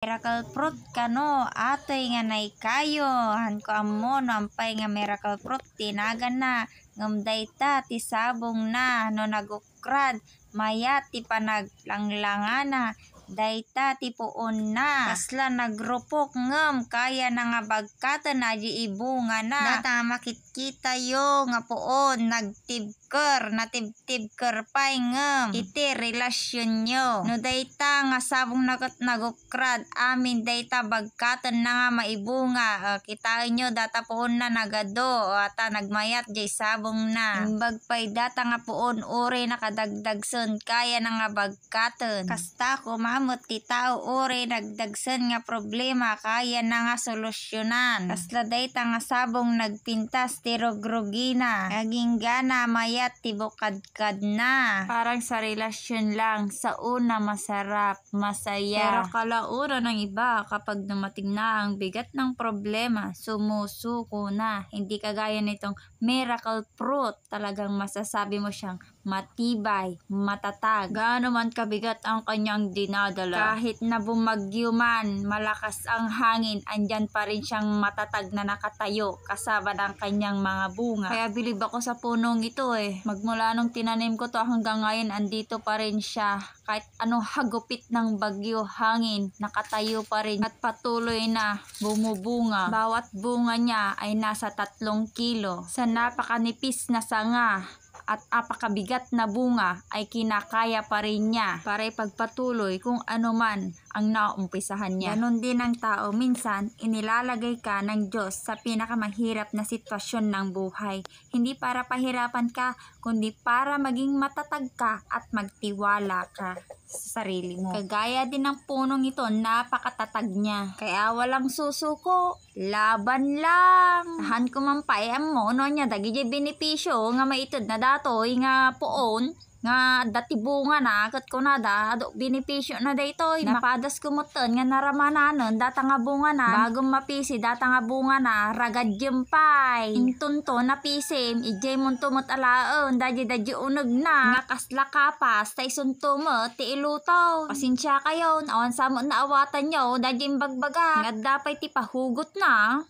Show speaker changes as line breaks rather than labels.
Miracle fruit kano atoy nga nay kayo han ko ammo no ampay nga miracle fruit tinagan na ngem dayta ti sabong na no nagukrad mayat ti panaglanglangana dayta ti puon na kasla nagrupok ngem kaya na nga bagkatan na di ibunga na data makitkita yo nga puon natibker pay ngem iti relasyon nyo no dayta nga sabong nagukrad amin dayta bagkatan na nga maibunga kitain nyo data puon na nagado ata nagmayat jay sabong na imbag pay data nga puon uri nakadagdagson kaya na nga bagkatan kasta ko mamot ti tao uri nagdagson nga problema kaya na nga solusyonan kasla dayta nga sabong nagpintas ti rogrogina aging gana mayat ti bukadkad na parang sa relasyon lang sa una masarap masaya pero kalaura ng iba kapag dumating na ang bigat ng problema sumusuko na hindi kagaya nitong miracle fruit talagang masasabi mo siyang matibay, matatag. Gaano man kabigat ang kanyang dinadala. Kahit na bumagyo man, malakas ang hangin, andyan pa rin siyang matatag na nakatayo kasama ng kanyang mga bunga. Kaya bilib ako sa punong ito Magmula nung tinanim ko to hanggang ngayon, andito pa rin siya. Kahit anong hagupit ng bagyo, hangin, nakatayo pa rin at patuloy na bumubunga. Bawat bunga niya ay nasa 3 kilo. Sa napakanipis na sanga at apakabigat na bunga ay kinakaya pa rin niya para ipagpatuloy kung ano man ang naumpisahan niya. Ganon din ang tao, minsan inilalagay ka ng Diyos sa pinakamahirap na sitwasyon ng buhay. Hindi para pahirapan ka, kundi para maging matatag ka at magtiwala ka sa sarili mo. Kagaya din ng punong ito, napakatatag niya. Kaya walang susuko, laban lang. Tahan ko mampayam mo, no niya, dagi jay benepisyo nga maitod na datoy nga puon, nga dati bunga na kat ko na do benepisyo na daytoy napadas kumuton nga naramananon data nga bunga na bagong mapisi data nga bunga na ragad jempay intunto na pisim ijay mon tumot alaon dadya uneg na nga kasla kapas tay suntumot ti ilutaw pasensya kayo awan samo na awatan nyo dadya imbagbaga nga dapay ti pahugot na